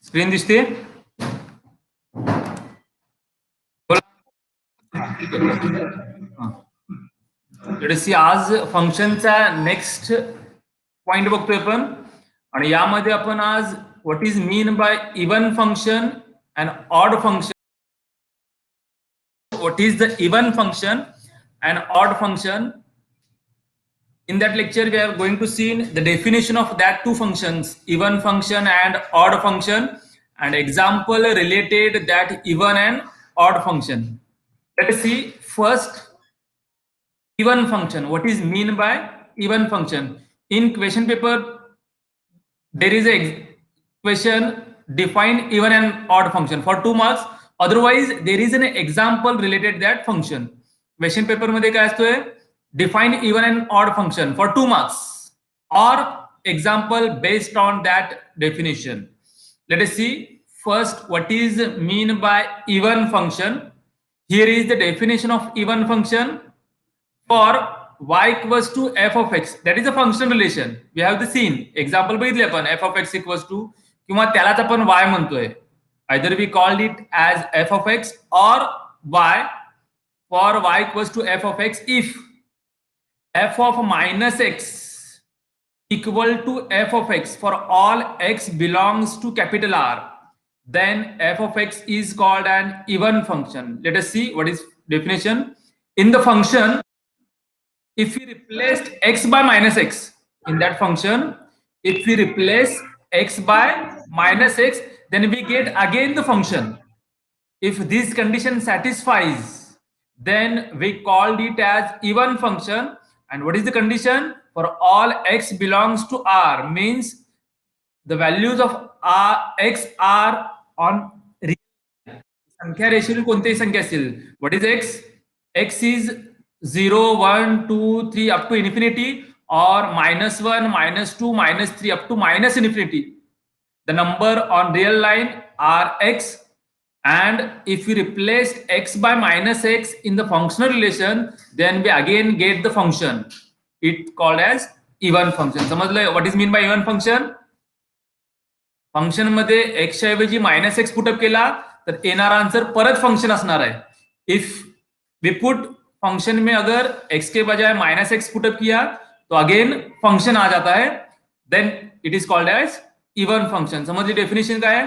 Screen दिसते. सी आज फंक्शनचा नेक्स्ट पॉइंट बघतोय आपण आणि यामध्ये आपण आज what is mean by even function and odd function. What is the even function and odd function? In that lecture, we are going to see the definition of that two functions, even function and odd function, and example related that even and odd function. Let us see first even function. What is mean by even function? In question paper, there is a question define even and odd function for 2 marks. Otherwise, there is an example related that function. Question paper मध्ये काय असतोय? Define even and odd function for 2 marks or example based on that definition. Let us see first what is mean by even function. Here is the definition of even function. For y equals to f of x, that is a function relation. We have the seen example बघितले आपण f of x equals to किंवा त्यालाच आपण y म्हणतोय. Either we called it as f of x or y. For y equals to f of x, if f of minus x equal to f of x for all x belongs to capital R, then f of x is called an even function. Let us see what is definition. In the function, if we replaced x by minus x in that function, if we replace x by minus x, then we get again the function. If this condition satisfies, then we called it as even function. And what is the condition? For all x belongs to R, means the values of x are on real संख्या रेषेतील कोणतीही संख्या असेल. What is x? X is 0, 1, 2, 3 up to infinity, or -1, -2, -3 up to minus infinity. The number on real line are x, and if we replace x by minus x in the functional relation, then we again get the function. It called as even function. समजलं what is mean by even function? Function मध्ये x च्या ऐवजी minus x put up केला तर येणारा answer परत function असणार है. इफ वी पुट फंक्शन में अगर x के बजाय माइनस एक्स पुटअप किया तो अगेन फंक्शन आ जाता है. Then it is called as even function. समझ ली डेफिनेशन काय है?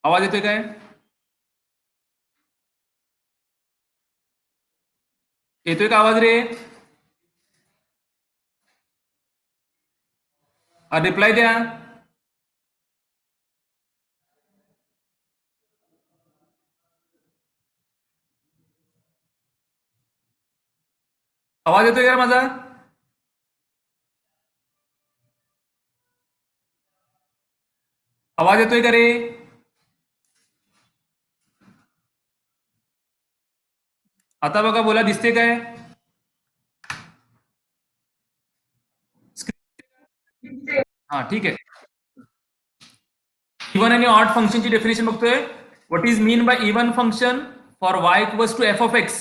आवाज येतोय काय? येतोय का आवाज रे? रिप्लाय द्या. आवाज येतोय का माझा? आवाज येतोय का रे? आता बघा, बोला, दिसते काय? हा, ठीक आहे. इवन आणि ऑड फंक्शनची डेफिनेशन बघतोय. What is mean by even function? For y equals to f of x,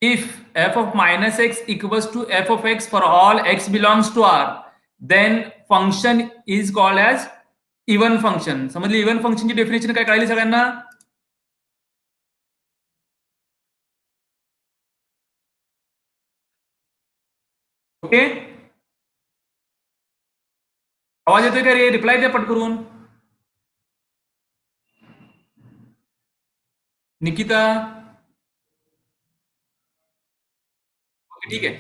if f of minus x equals to f of x for all x belongs to R, then function is called as even function. समजली? Even फंक्शनची definition काय कळली सगळ्यांना? Okay, आवाज येतोय का रे? Reply द्या पट करून. निकिता, ओके, ठीक आहे.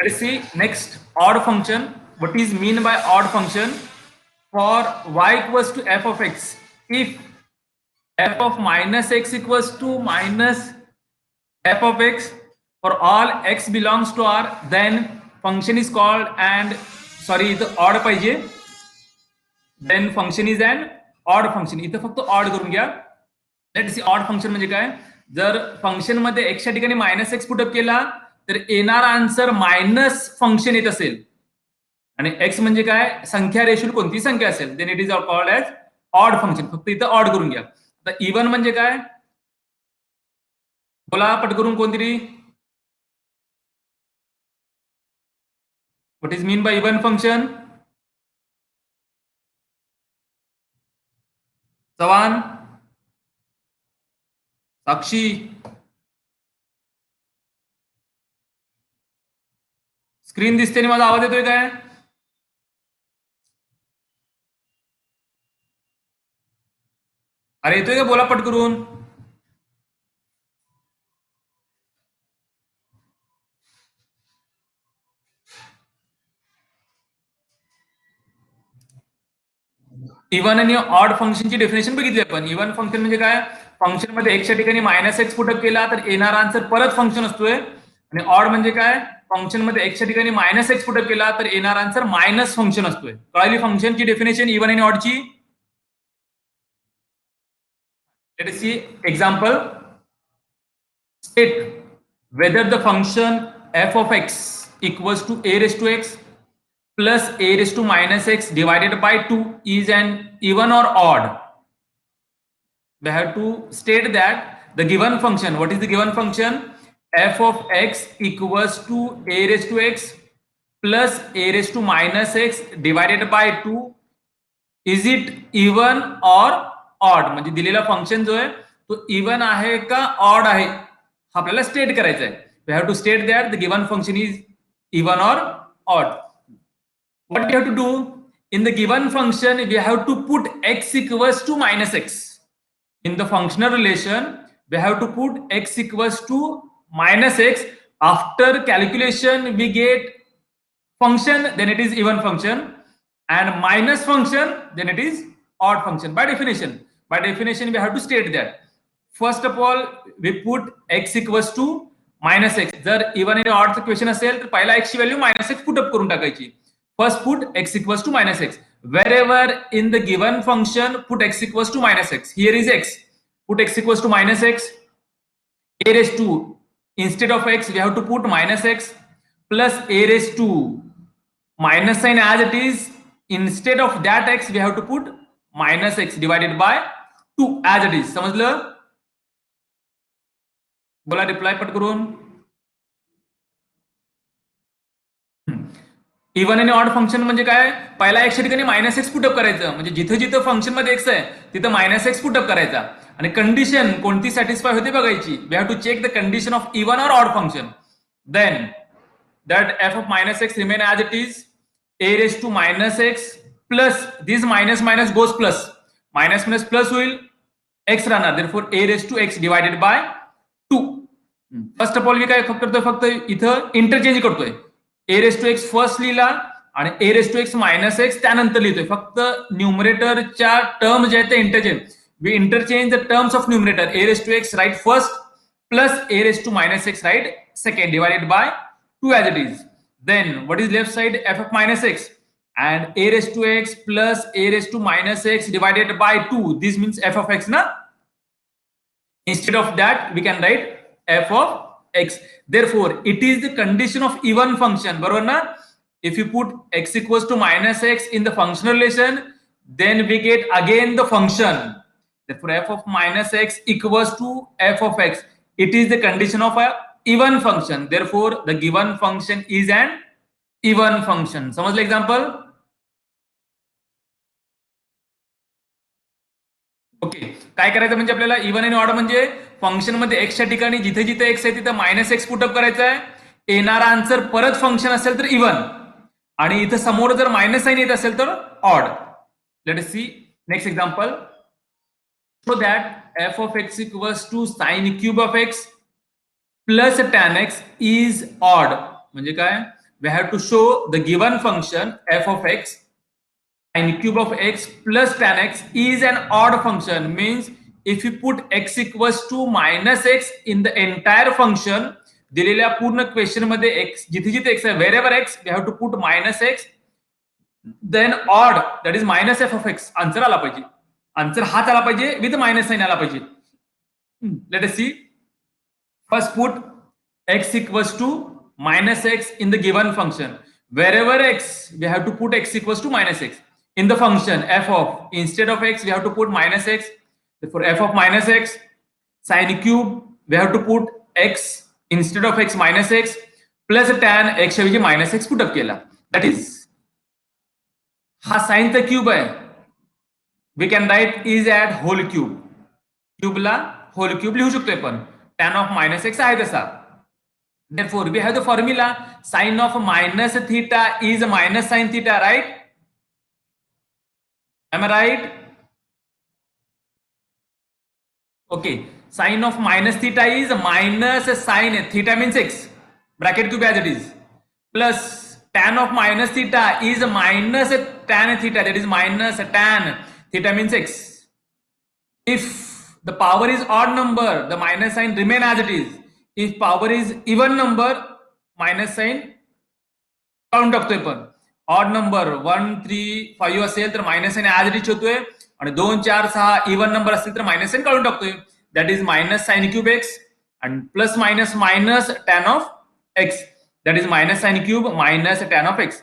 Let's see next odd function. What is mean bye odd function? For y equals to f of x, if f of minus x equals to minus f of x for all x belongs to R, then function is called and sorry इथं odd पाहिजे. then function is an odd function. इथं फक्त odd करून घ्या. Let see odd function म्हणजे काय? जर function मध्ये x च्या ठिकाणी मायनस एक्स पुटअप केला तर येणारा आन्सर मायनस फंक्शन येत असेल आणि x म्हणजे काय? संख्या रेशोल कोणती संख्या असेल, then it is called as odd function. फक्त इथं ऑड करून घ्या. आता इवन म्हणजे काय? बोला पट करून कोणतरी. What is mean by even function? Chavan, Sakshi, screen दिसते आणि माझा आवाज येतोय काय? अरे येतोय का? बोला पट करून. इव्हन आणि ऑड फंक्शनची डेफिनेशन बघितली आपण. इव्हन फंक्शन म्हणजे काय? फंक्शन मध्ये एक्सच्या ठिकाणी -x पुटअप केला तर येणारा आन्सर परत फंक्शन असतोय. आणि ऑड म्हणजे काय? फंक्शन मध्ये एक्सच्या ठिकाणी -x पुटअप केला तर येणारा आन्सर मायनस फंक्शन असतोय. कळाली फंक्शनची डेफिनेशन इव्हन आणि ऑडची? Let us see example. State whether the function f of x equals to a raised to x plus a raised to minus x divided by 2 is an even or odd. We have to state that the given function, what is the given function? F of x equals to a raised to x plus a raised to minus x divided by 2. Is it even or odd? म्हणजे दिलेला function जो आहे तो even आहे का odd आहे आपल्याला state करायचं आहे. We have to state that the given function is even or odd. What we have to do in the given function? We have to put x equals to -x. In the functional relation, we have to put x equals to -x. After calculation, we get function, then it is even function, and minus function, then it is odd function. By definition, we have to state that. First of all, we put x equals to -x. जर even आणि odd question असेल तर पहिला x ची value -x put up करून टाकायची. First put x equals to -x. Wherever in the given function put x equals to -x. Here is x. Put x equals to -x. A raised to, instead of x we have to put -x plus a raised to minus sign as it is. Instead of that x we have to put -x divided by 2 as it is. समजलं? बोला reply पट करून. Even आणि odd function म्हणजे काय? पहिला एक्सच्या ठिकाणी -x put up करायचं. म्हणजे जिथं जिथं फंक्शन मध्ये एक्स आहे तिथं -x पुटअप करायचा. आणि कंडिशन कोणती सॅटिस्फाय होते बघायची. We have to check the condition of even or odd function. Then that f of -x remain as it is. A raised to -x plus this minus minus goes plus. Minus minus plus होईल, x राहणार. therefore a raised to x divided by 2. First of all मी काय करतोय? फक्त इथं interchange करतोय. a raised to x first लिहिला आणि a raised to x -x त्यानंतर लिहितोय. फक्त न्यूमरेटरच्या टर्म जे आहेत ते interchange. We interchange the terms of numerator. a raised to x right first plus a raised to -x right second divided by 2 as it is. Then what is left side? F of -x and a raised to x plus a raised to -x divided by 2. This means f of x na. Instead of that we can write f of x. Therefore it is the condition of even function. बरोबर ना? If you put x equals to -x in the functional relation, then we get again the function. Therefore f of -x equals to f of x. It is the condition of a even function. Therefore the given function is an even function. समजलं example? Okay. काय करायचं म्हणजे आपल्याला even आणि odd म्हणजे function मध्ये एक्सच्या ठिकाणी जिथे जिथे एक्स आहे तिथं -x पुटअप करायचं आहे. येणारा आन्सर परत फंक्शन असेल तर इव्हन, आणि इथं समोर जर मायनस साइन येत असेल तर odd. Let us see next example. So that f of x equals to sin cube of x plus tan x is odd. म्हणजे काय? We have to show the given function f of x sin cube of x plus tan x is an odd function. Means if you put x equals to -x in the entire function, दिलेल्या पूर्ण question मध्ये x जिथे जिथे x आहे, wherever x we have to put -x, then odd, that is minus f of x. Answer आला पाहिजे. Answer हाच आला पाहिजे विथ मायनस साइन आला पाहिजे. Late us C. First put x equals to -x in the given function. Wherever x we have to put x equals to -x. In the function f of, instead of x we have to put -x. Therefore f of -x sin cube we have to put x instead of x -x plus tan x ऐवजी -x put up केला. That is हा साइनचा cube आहे. We can write is at whole cube. क्यूबला whole cube लिहू शकतोय पण tan of minus x आहे तसा. Therefore, we have the formula sin of minus theta is minus sin theta, right? Am I right? Okay. Sin of minus theta is minus sin theta means x. Bracket cube as it is. Plus tan of minus theta is minus tan theta, that is minus tan theta means x. If the power is odd number, the minus sign remain as it is. If power is even number, minus sign काढून टाकतोय. पण odd number 1 3 5 असेल तर minus sign as it is होतोय आणि 2 4 6 even number असतील तर minus sign काढून टाकतोय. That is minus sine cube x and plus minus minus tan of x, that is minus sin cube minus tan of x.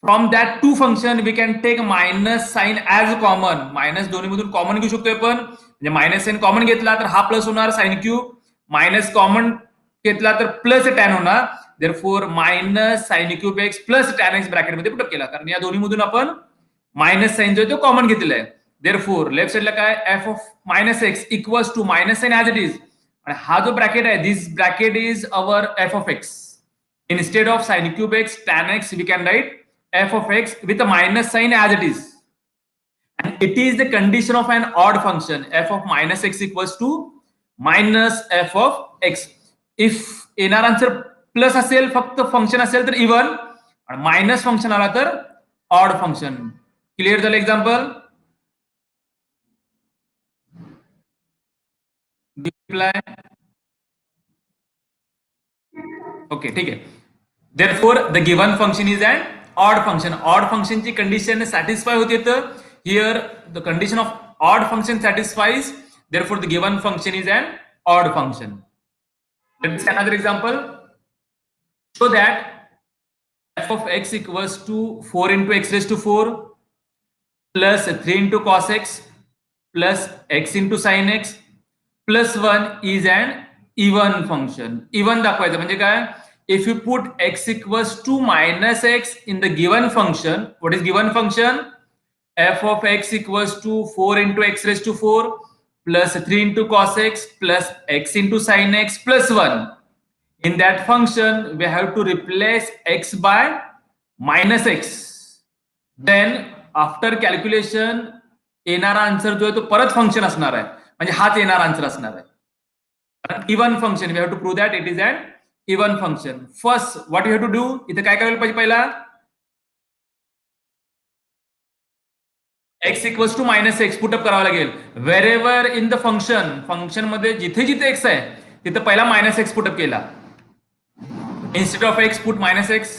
From that two function we can take minus sign as common. Minus दोन्ही मधून common घेऊ शकतोय पण, म्हणजे minus sign common घेतला तर हा plus होणार साइन क्यूब, मायनस कॉमन घेतला तर प्लस टॅन होणार. Therefore minus sine cube x plus tan x bracket मध्ये पुटअप केला, कारण या दोन्ही मधून आपण मायनस साइन जो आहे तो कॉमन घेतलेला आहे. Therefore लेफ्ट साइडला काय f of minus x equals to minus sign as it is, आणि हा जो ब्रॅकेट आहे this bracket is our f of x. Instead of sin cube x tan x we can write f of x with a minus sign as it is, and it is the condition of an odd function f of minus x equals to minus f of x. If येणार answer plus असेल फक्त function असेल तर even, आणि minus function आला तर odd function. Clear झालं example? Reply okay ठीक आहे. Therefore the given function is an odd function. Odd function ची कंडिशन सॅटिस्फाय होते तर here the condition of odd function satisfies, therefore the given function is an odd function. Let's see another example. Show that f of x equals to 4 into x raised to 4 plus 3 into cos x plus x into sin x plus 1 is an even function. Even दाखवायचं म्हणजे काय? If you put x equals to minus x in the given function, what is given function? F of x equals to 4 into x raised to 4 plus 3 into cos x plus x into sin x plus 1. In that function, we have to replace x by minus x. Then after calculation, येणारा answer जो आहे तो परत function असणार आहे, म्हणजे हाच येणारा आन्सर असणार आहे. Even function, we have to prove that it is an even function. First, what you have to do, इथे काय करायला पाहिजे? पहिला x equals to minus x put up करावं लागेल. Wherever in the function मध्ये जिथे जिथे x आहे तिथे पहिला मायनस एक्स पुटअप केला. Instead of x put minus x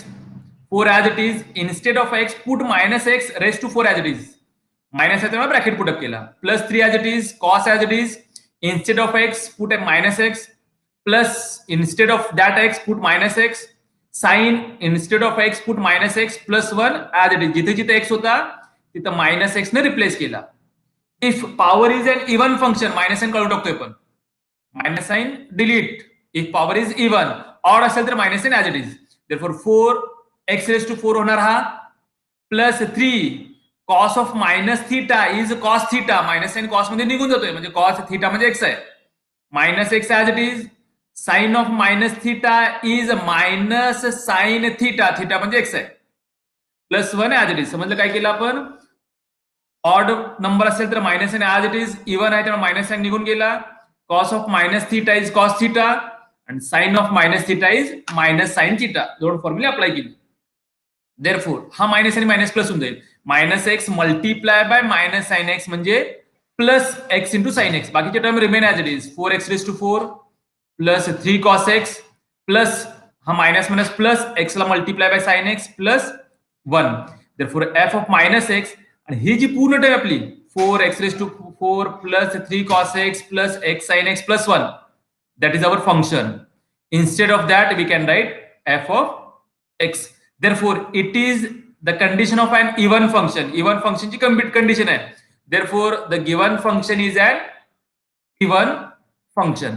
4 as it is. Instead of x put minus x raised to 4 as it is. Minus आहे त्यामुळे ब्रॅकेट पुटअप केला. Plus 3 as it is, cos as it is. Instead of x put a minus x plus instead of that x put minus x, sin instead of x put minus x plus 1 as it is. जिथे जिथे x होता तिथं minus x ने replace केला. If power is an even function, minus sign काढून टाकतोय पण, minus sign delete. If power is even, odd असेल तर minus sign as it is. Therefore 4 x raise to 4 होणार हा, plus 3 cos of minus theta is cos theta, minus sign cos मध्ये निघून जातोय म्हणजे कॉस थीटा म्हणजे एक्स आहे, minus x as it is. Sign of minus theta is minus sine theta, theta म्हणजे x आहे, प्लस 1 ऍज इट इज. समजलं काय केलं आपण? ऑड नंबर असेल तर minus sign as it is, even आहे त्यामुळे मायनस साइन निघून गेला. Cos of minus theta is cos theta आणि sine of minus theta is minus sine theta. दोन फॉर्म्युला अप्लाय केली. देयरफॉर हा मायनस आणि मायनस प्लस होऊन जाईल. Minus x multiply by minus sine x म्हणजे plus x into sine x. बाकीचे term remain as it is. 4x raise to 4 plus 3 cos x plus हा minus minus plus x ला multiply by sine x plus 1. Therefore f of minus x, आणि ही जी पूर्ण term आपली 4x raise to 4 plus 3 cos x plus x sin x plus 1, that is our function. Instead of that we can write f of x. Therefore it is the condition of an even function. Even function ची complete condition आहे. Therefore the given function is an even function.